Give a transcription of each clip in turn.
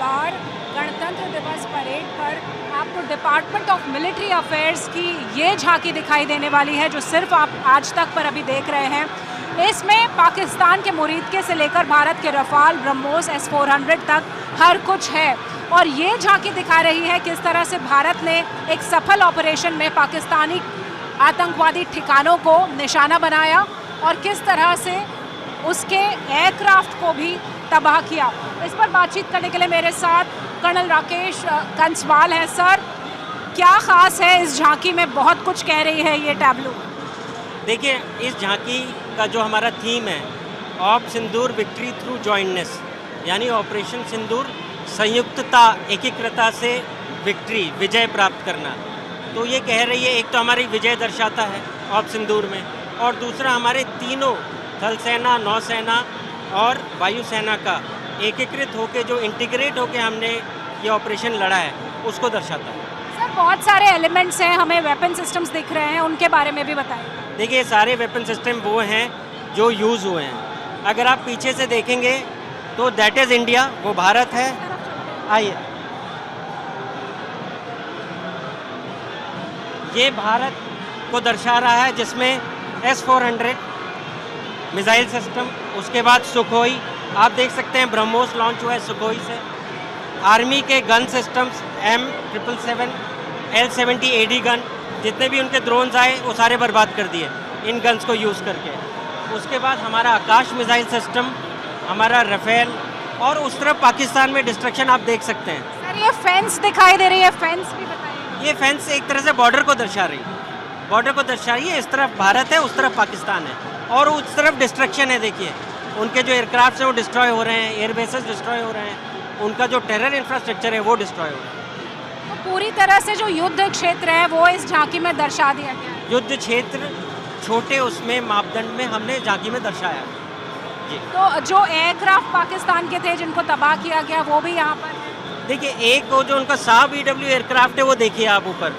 बार गणतंत्र दिवस परेड पर आपको डिपार्टमेंट ऑफ मिलिट्री अफेयर्स की ये झांकी दिखाई देने वाली है जो सिर्फ आप आज तक पर अभी देख रहे हैं। इसमें पाकिस्तान के मुरीदके से लेकर भारत के रफाल, ब्रह्मोस, S-400 तक हर कुछ है और ये झांकी दिखा रही है किस तरह से भारत ने एक सफल ऑपरेशन में पाकिस्तानी आतंकवादी ठिकानों को निशाना बनाया और किस तरह से उसके एयरक्राफ्ट को भी तबाह किया। इस पर बातचीत करने के लिए मेरे साथ कर्नल राकेश कंसवाल हैं। सर, क्या ख़ास है इस झांकी में? बहुत कुछ कह रही है ये टैब्लो। देखिए, इस झांकी का जो हमारा थीम है, of Sindoor victory through jointness, यानी ऑपरेशन सिंदूर संयुक्तता, एकीकृता से विक्ट्री, विजय प्राप्त करना। तो ये कह रही है, एक तो हमारी विजय दर्शाता है ऑफ सिंदूर में, और दूसरा हमारे तीनों थल सेना, नौसेना और वायुसेना का एकीकृत होकर, जो इंटीग्रेट होकर हमने ये ऑपरेशन लड़ा है, उसको दर्शाता है। सर, बहुत सारे एलिमेंट्स हैं, हमें वेपन सिस्टम्स दिख रहे हैं, उनके बारे में भी बताइए। देखिए, ये सारे वेपन सिस्टम वो हैं जो यूज़ हुए हैं। अगर आप पीछे से देखेंगे तो दैट इज़ इंडिया, वो भारत है। आइए, ये भारत को दर्शा रहा है, जिसमें S-400 मिसाइल सिस्टम, उसके बाद सुखोई, आप देख सकते हैं ब्रह्मोस लॉन्च हुआ है सुखोई से। आर्मी के gun systems M777, L-70 AD gun, जितने भी उनके ड्रोन्स आए वो सारे बर्बाद कर दिए इन गन्स को यूज़ करके। उसके बाद हमारा आकाश मिसाइल सिस्टम, हमारा रफेल, और उस तरफ पाकिस्तान में डिस्ट्रक्शन आप देख सकते हैं। सर, ये फेंस दिखाई दे रही है, फेंस भी बताइए। ये फेंस एक तरह से बॉर्डर को दर्शा रही है, बॉर्डर को दर्शा रही है। इस तरफ भारत है, उस तरफ पाकिस्तान है, और उस तरफ डिस्ट्रक्शन है। देखिए, उनके जो एयरक्राफ्ट हैं वो डिस्ट्रॉय हो रहे हैं, एयरबेसेस डिस्ट्रॉय हो रहे हैं, उनका जो टेरर इंफ्रास्ट्रक्चर है वो डिस्ट्रॉय हो रहा है। तो पूरी तरह से जो युद्ध क्षेत्र है वो इस झांकी में दर्शा दिया गया है। युद्ध क्षेत्र छोटे उसमें मापदंड में हमने झांकी में दर्शाया जी। तो जो एयरक्राफ्ट पाकिस्तान के थे जिनको तबाह किया गया वो भी यहाँ पर है। देखिए, एक वो जो उनका साब EW एयरक्राफ्ट है वो देखिए आप ऊपर,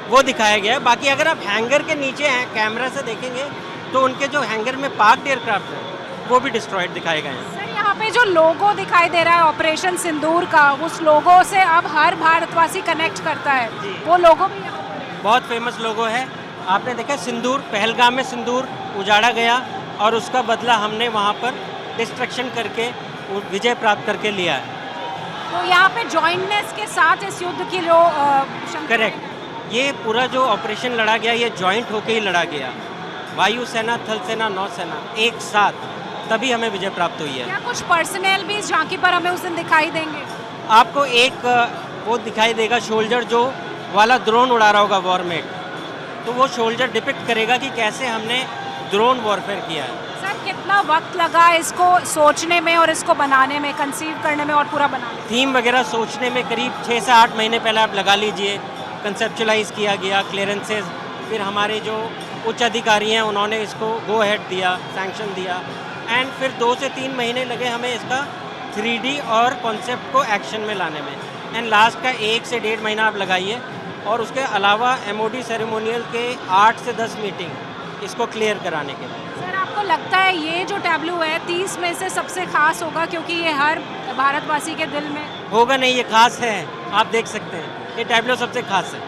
वो दिखाया गया है। बाकी अगर आप हैंगर के नीचे हैं कैमरा से देखेंगे तो उनके जो हैंगर में पार्क्ड एयरक्राफ्ट है वो भी डिस्ट्रॉयड दिखाए गए हैं। सर, यहाँ पे जो लोगो दिखाई दे रहा है ऑपरेशन सिंदूर का, उस लोगो से अब हर भारतवासी कनेक्ट करता है, वो लोगो भी यहाँ पर है। बहुत फेमस लोगो है। आपने देखा सिंदूर, पहलगाम में सिंदूर उजाड़ा गया और उसका बदला हमने वहाँ पर डिस्ट्रक्शन करके विजय प्राप्त करके लिया है। तो यहाँ पे जॉइंटनेस के साथ इस युद्ध की जो करेक्ट, ये पूरा जो ऑपरेशन लड़ा गया ये जॉइंट होके ही लड़ा गया, वायुसेना, थल सेना, नौसेना एक साथ, तभी हमें विजय प्राप्त हुई है। क्या कुछ पर्सनल भी इस झांकी पर हमें उस दिन दिखाई देंगे? आपको एक वो दिखाई देगा सोल्जर जो वाला ड्रोन उड़ा रहा होगा वॉरमेट, तो वो सोल्जर डिपिक्ट करेगा कि कैसे हमने ड्रोन वॉरफेयर किया है। सर, कितना वक्त लगा इसको सोचने में और इसको बनाने में, कंसीव करने में और पूरा बनाने में? थीम वगैरह सोचने में करीब 6 से 8 महीने पहले आप लगा लीजिए। कंसेप्चुलाइज किया गया, क्लियरेंसेज, फिर हमारे जो उच्च अधिकारी हैं उन्होंने इसको गो अहेड दिया, सैंक्शन दिया, एंड फिर 2 से 3 महीने लगे हमें इसका 3D और कॉन्सेप्ट को एक्शन में लाने में, एंड लास्ट का 1 से 1.5 महीना आप लगाइए। और उसके अलावा MOD सेरेमोनियल के 8 से 10 मीटिंग इसको क्लियर कराने के लिए। सर, आपको लगता है ये जो टैब्लो है 30 में से सबसे खास होगा, क्योंकि ये हर भारतवासी के दिल में होगा? नहीं, ये खास है, आप देख सकते हैं, ये टैब्लो सबसे खास है।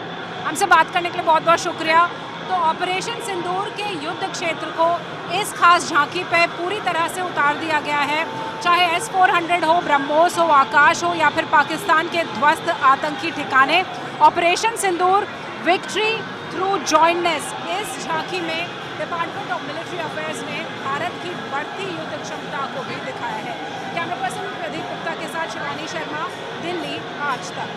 हमसे बात करने के लिए बहुत बहुत शुक्रिया। तो ऑपरेशन सिंदूर के युद्ध क्षेत्र को इस खास झांकी पे पूरी तरह से उतार दिया गया है, चाहे S-400 हो, ब्रह्मोस हो, आकाश हो, या फिर पाकिस्तान के ध्वस्त आतंकी ठिकाने। ऑपरेशन सिंदूर विक्ट्री थ्रू जॉइंटनेस, इस झांकी में डिपार्टमेंट ऑफ मिलिट्री अफेयर्स ने भारत की बढ़ती युद्ध क्षमता को भी दिखाया है। कैमरा पर्सन प्रदीप गुप्ता के साथ शिवानी शर्मा, दिल्ली आज तक।